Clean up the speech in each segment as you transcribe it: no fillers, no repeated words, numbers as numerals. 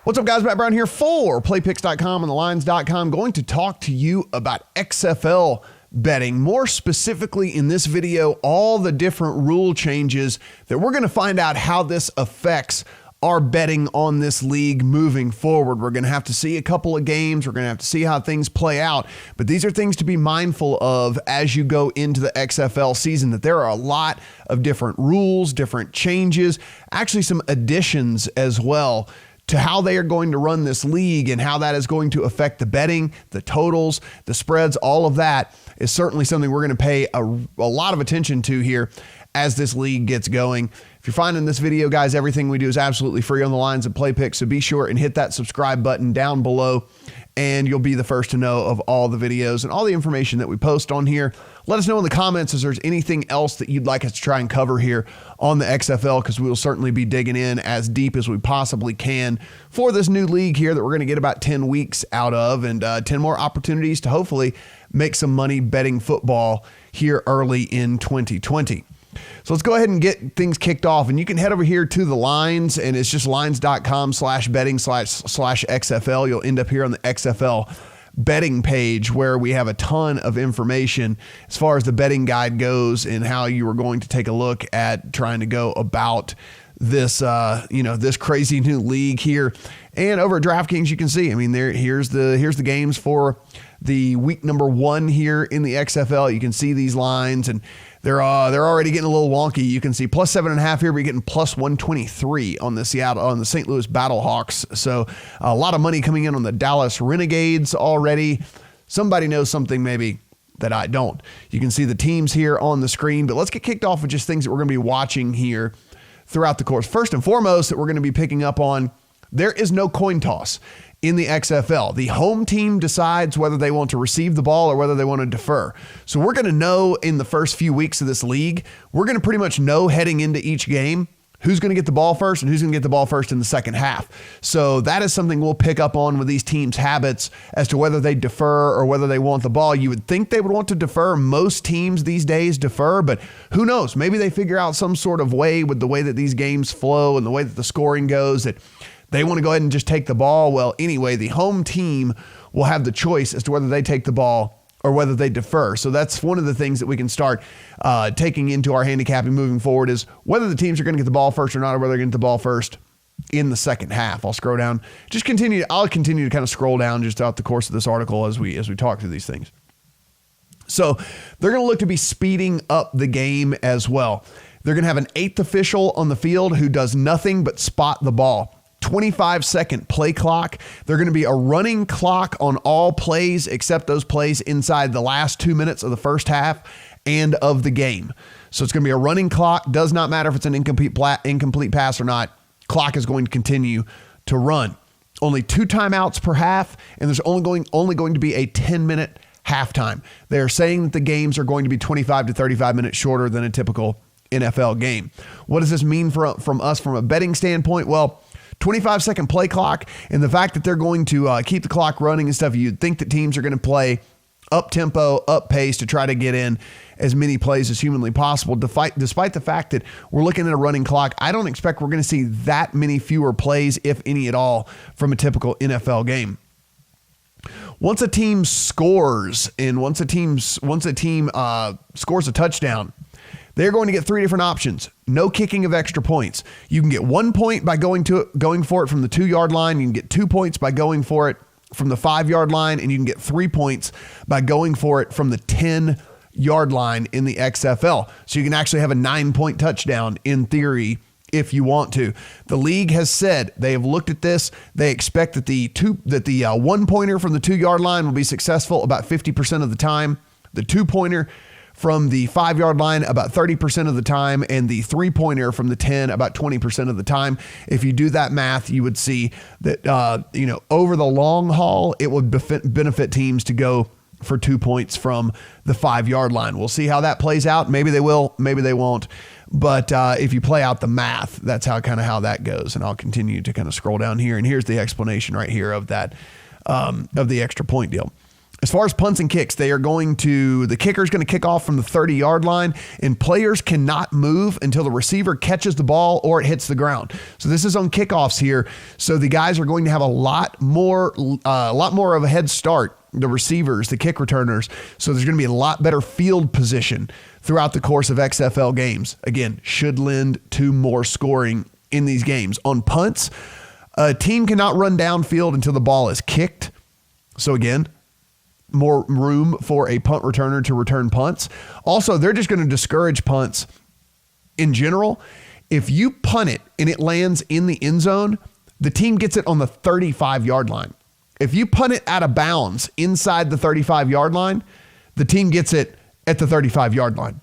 What's up, guys? Matt Brown here for playpicks.com and thelines.com. Going to talk to you about XFL betting. More specifically in this video, all the different rule changes that we're going to find out how this affects our betting on this league moving forward. We're going to have to see a couple of games. We're going to have to see how things play out. But these are things to be mindful of as you go into the XFL season, that there are a lot of different rules, different changes, actually some additions as well to how they are going to run this league and how that is going to affect the betting, the totals, the spreads. All of that is certainly something we're going to pay a lot of attention to here as this league gets going. If you're finding this video, guys, everything we do is absolutely free on the Lines and Play Picks, so be sure and hit that subscribe button down below, and you'll be the first to know of all the videos and all the information that we post on here. Let us know in the comments if there's anything else that you'd like us to try and cover here on the XFL, because we will certainly be digging in as deep as we possibly can for this new league here that we're going to get about 10 weeks out of, and 10 more opportunities to hopefully make some money betting football here early in 2020. So let's go ahead and get things kicked off, and you can head over here to the Lines, and it's just lines.com/betting/XFL. You'll end up here on the XFL betting page, where we have a ton of information as far as the betting guide goes and how you are going to take a look at trying to go about this, this crazy new league here. And over at DraftKings, you can see, here's the games for the week number 1 here in the XFL. You can see these lines, and they're already getting a little wonky. You can see plus 7.5 here, but you're getting plus 123 on the St. Louis Battlehawks. So a lot of money coming in on the Dallas Renegades already. Somebody knows something maybe that I don't. You can see the teams here on the screen, but let's get kicked off with just things that we're going to be watching here throughout the course. First and foremost, that we're going to be picking up on, there is no coin toss in the XFL. The home team decides whether they want to receive the ball or whether they want to defer. So we're going to know in the first few weeks of this league, we're going to pretty much know heading into each game who's going to get the ball first and who's going to get the ball first in the second half. So that is something we'll pick up on with these teams' habits as to whether they defer or whether they want the ball. You would think they would want to defer. Most teams these days defer, but who knows? Maybe they figure out some sort of way with the way that these games flow and the way that the scoring goes that they want to go ahead and just take the ball. Well, anyway, the home team will have the choice as to whether they take the ball or whether they defer. So that's one of the things that we can start taking into our handicapping moving forward, is whether the teams are going to get the ball first or not, or whether they're going to get the ball first in the second half. I'll scroll down. I'll continue to kind of scroll down just throughout the course of this article as we talk through these things. So they're going to look to be speeding up the game as well. They're going to have an 8th official on the field who does nothing but spot the ball. 25-second play clock. They're going to be a running clock on all plays except those plays inside the last 2 minutes of the first half and of the game. So it's going to be a running clock. Does not matter if it's an incomplete pass or not. Clock is going to continue to run. Only 2 timeouts per half, and there's only going to be a 10-minute halftime. They are saying that the games are going to be 25 to 35 minutes shorter than a typical NFL game. What does this mean from us from a betting standpoint? Well, 25-second play clock, and the fact that they're going to keep the clock running and stuff, you'd think that teams are going to play up-tempo, up-pace to try to get in as many plays as humanly possible. Despite the fact that we're looking at a running clock, I don't expect we're going to see that many fewer plays, if any at all, from a typical NFL game. Once a team scores, and once a team scores a touchdown, they're going to get 3 different options. No kicking of extra points. You can get 1 point by going for it from the 2-yard line. You can get 2 points by going for it from the 5-yard line, and you can get 3 points by going for it from the 10-yard line in the XFL. So you can actually have a 9-point touchdown in theory if you want to. The league has said they have looked at this. They expect that the 1-pointer from the 2-yard line will be successful about 50% of the time. The 2-pointer from the 5-yard line about 30% of the time, and the 3-pointer from the 10 about 20% of the time. If you do that math, you would see that over the long haul, it would benefit teams to go for 2 points from the 5-yard line. We'll see how that plays out. Maybe they will, maybe they won't. But if you play out the math, that's how that goes. And I'll continue to kind of scroll down here, and here's the explanation right here of that of the extra point deal. As far as punts and kicks, the kicker's going to kick off from the 30-yard line, and players cannot move until the receiver catches the ball or it hits the ground. So this is on kickoffs here. So the guys are going to have a lot more of a head start, the receivers, the kick returners. So there's going to be a lot better field position throughout the course of XFL games. Again, should lend to more scoring in these games. On punts, a team cannot run downfield until the ball is kicked. So again, more room for a punt returner to return punts. Also, they're just going to discourage punts in general. If you punt it and it lands in the end zone, the team gets it on the 35-yard line. If you punt it out of bounds inside the 35-yard line, the team gets it at the 35-yard line.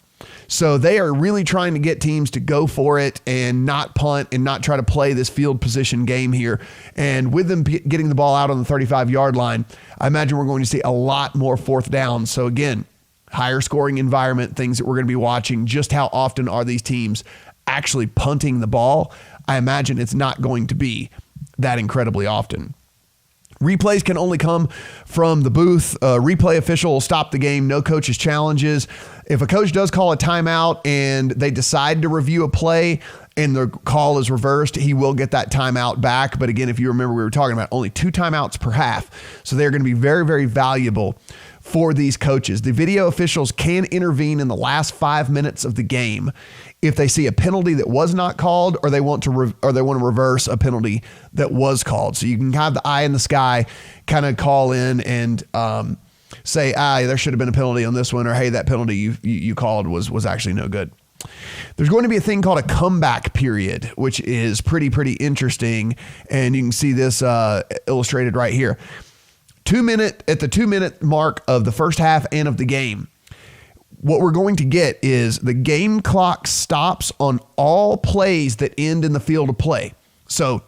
So they are really trying to get teams to go for it and not punt and not try to play this field position game here. And with them getting the ball out on the 35-yard line, I imagine we're going to see a lot more fourth downs. So again, higher scoring environment, things that we're going to be watching. Just how often are these teams actually punting the ball? I imagine it's not going to be that incredibly often. Replays can only come from the booth. Replay official will stop the game. No coaches' challenges. If a coach does call a timeout and they decide to review a play and the call is reversed, he will get that timeout back. But again, if you remember, we were talking about only 2 timeouts per half. So they're going to be very, very valuable for these coaches. The video officials can intervene in the last 5 minutes of the game if they see a penalty that was not called, or they want to reverse a penalty that was called. So you can have the eye in the sky, kind of call in and say, there should have been a penalty on this one, or hey, that penalty you called was actually no good. There's going to be a thing called a comeback period, which is pretty interesting, and you can see this illustrated right here. At the 2-minute mark of the first half and of the game, what we're going to get is the game clock stops on all plays that end in the field of play. So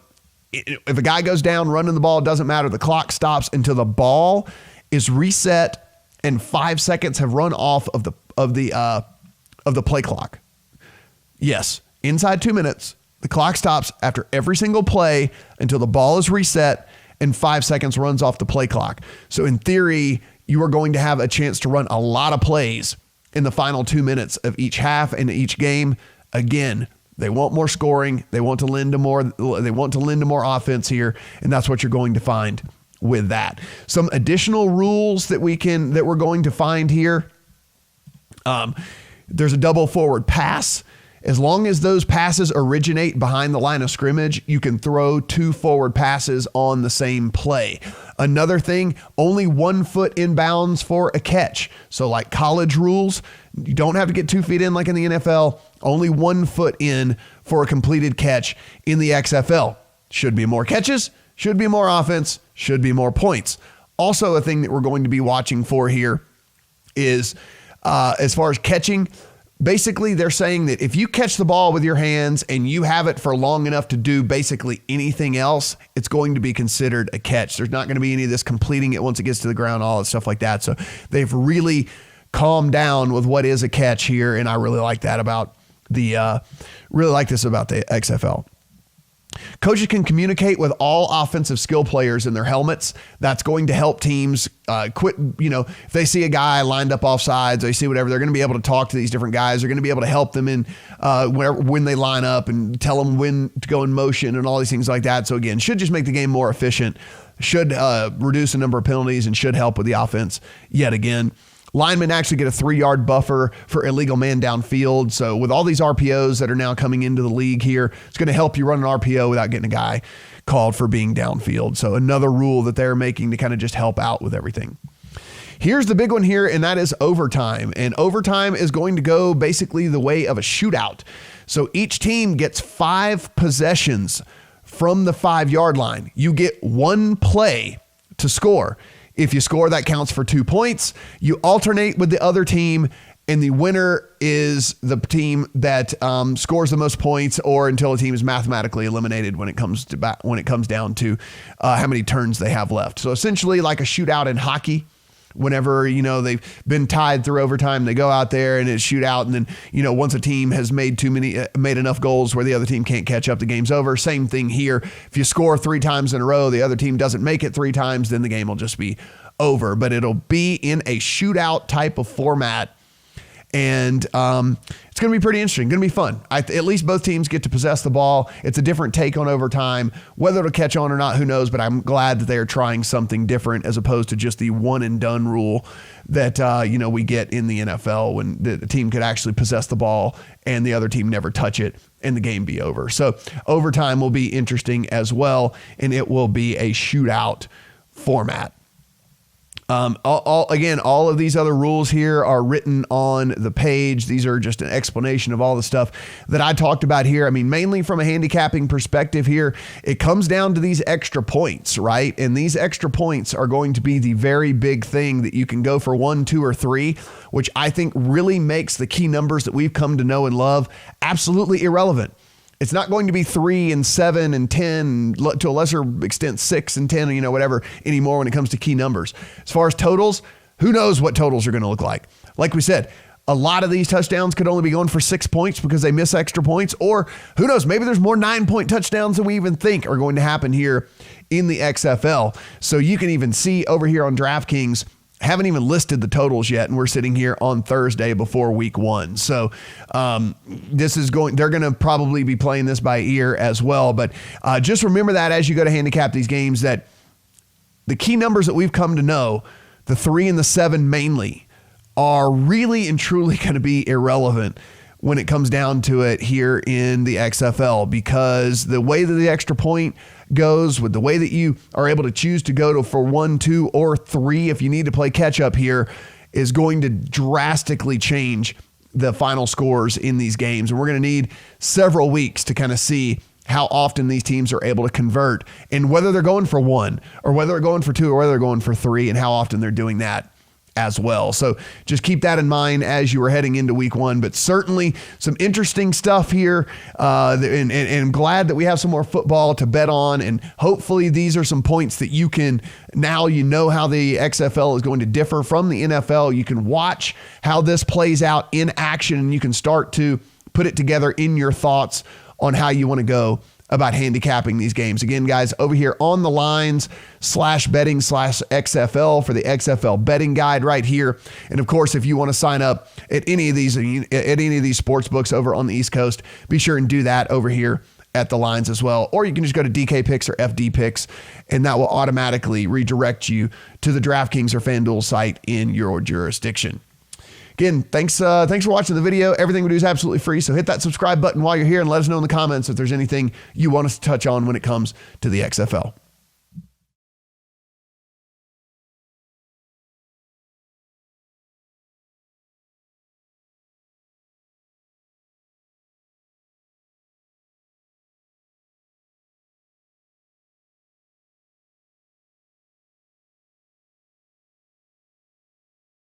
if a guy goes down running the ball, it doesn't matter. The clock stops until the ball is reset and 5 seconds have run off of the play clock. Yes, inside 2 minutes, the clock stops after every single play until the ball is reset and 5 seconds runs off the play clock. So in theory, you are going to have a chance to run a lot of plays in the final 2 minutes of each half and each game. Again, they want more scoring. They want to lend to more offense here, and that's what you're going to find with that. Some additional rules that we're going to find here. There's a double forward pass. As long as those passes originate behind the line of scrimmage, you can throw 2 forward passes on the same play. Another thing, only 1 foot in bounds for a catch. So like college rules, you don't have to get 2 feet in like in the NFL, only 1 foot in for a completed catch in the XFL. Should be more catches, should be more offense, should be more points. Also, a thing that we're going to be watching for here is as far as catching, basically, they're saying that if you catch the ball with your hands and you have it for long enough to do basically anything else, it's going to be considered a catch. There's not going to be any of this completing it once it gets to the ground, all that stuff like that. So they've really calmed down with what is a catch here, and I really like that about the XFL. Coaches can communicate with all offensive skill players in their helmets. That's going to help teams quit. If they see a guy lined up off sides, they see whatever, they're going to be able to talk to these different guys. They're going to be able to help them in when they line up and tell them when to go in motion and all these things like that. So again, should just make the game more efficient, should reduce the number of penalties, and should help with the offense yet again. Linemen actually get a 3-yard buffer for illegal man downfield. So with all these RPOs that are now coming into the league here, it's going to help you run an RPO without getting a guy called for being downfield. So another rule that they're making to kind of just help out with everything. Here's the big one here, and that is overtime. And overtime is going to go basically the way of a shootout. So each team gets 5 possessions from the 5-yard line. You get 1 play to score. If you score, that counts for 2 points. You alternate with the other team, and the winner is the team that scores the most points, or until a team is mathematically eliminated when it comes down to how many turns they have left. So essentially, like a shootout in hockey. Whenever they've been tied through overtime, they go out there and it's shootout, and then once a team has made enough goals where the other team can't catch up, the game's over. Same thing here. If you score 3 times in a row, the other team doesn't make it 3 times, then the game will just be over, but it'll be in a shootout type of format. And it's going to be pretty interesting. Going to be fun. At least both teams get to possess the ball. It's a different take on overtime. Whether it'll catch on or not, who knows? But I'm glad that they are trying something different as opposed to just the one and done rule that we get in the NFL when the team could actually possess the ball and the other team never touch it and the game be over. So overtime will be interesting as well, and it will be a shootout format. All of these other rules here are written on the page. These are just an explanation of all the stuff that I talked about here. I mean, mainly from a handicapping perspective here, it comes down to these extra points, right? And these extra points are going to be the very big thing that you can go for 1, 2, or 3, which I think really makes the key numbers that we've come to know and love absolutely irrelevant. It's not going to be 3 and 7 and 10, to a lesser extent 6 and 10, whatever anymore when it comes to key numbers. As far as totals, who knows what totals are going to look like? Like we said, a lot of these touchdowns could only be going for 6 points because they miss extra points, or who knows, maybe there's more 9-point touchdowns than we even think are going to happen here in the XFL. So you can even see over here on DraftKings, haven't even listed the totals yet, and we're sitting here on Thursday before week 1. So they're going to probably be playing this by ear as well. But just remember that as you go to handicap these games, that the key numbers that we've come to know, the 3 and the 7 mainly, are really and truly going to be irrelevant when it comes down to it here in the XFL, because the way that the extra point goes, with the way that you are able to choose to go for 1, 2, or 3 if you need to play catch up here, is going to drastically change the final scores in these games. And we're going to need several weeks to kind of see how often these teams are able to convert, and whether they're going for 1 or whether they're going for 2 or whether they're going for 3, and how often they're doing that as well. So just keep that in mind as you are heading into week 1, but certainly some interesting stuff here. And glad that we have some more football to bet on. And hopefully these are some points that you can, now you know how the XFL is going to differ from the NFL. You can watch how this plays out in action, and you can start to put it together in your thoughts on how you want to go about handicapping these games. Again, guys, over here on the lines/betting/XFL for the XFL betting guide right here. And of course, if you want to sign up at any of these sports books over on the East Coast, be sure and do that over here at the lines as well. Or you can just go to DK Picks or FD Picks, and that will automatically redirect you to the DraftKings or FanDuel site in your jurisdiction. Again, thanks for watching the video. Everything we do is absolutely free, so hit that subscribe button while you're here and let us know in the comments if there's anything you want us to touch on when it comes to the XFL.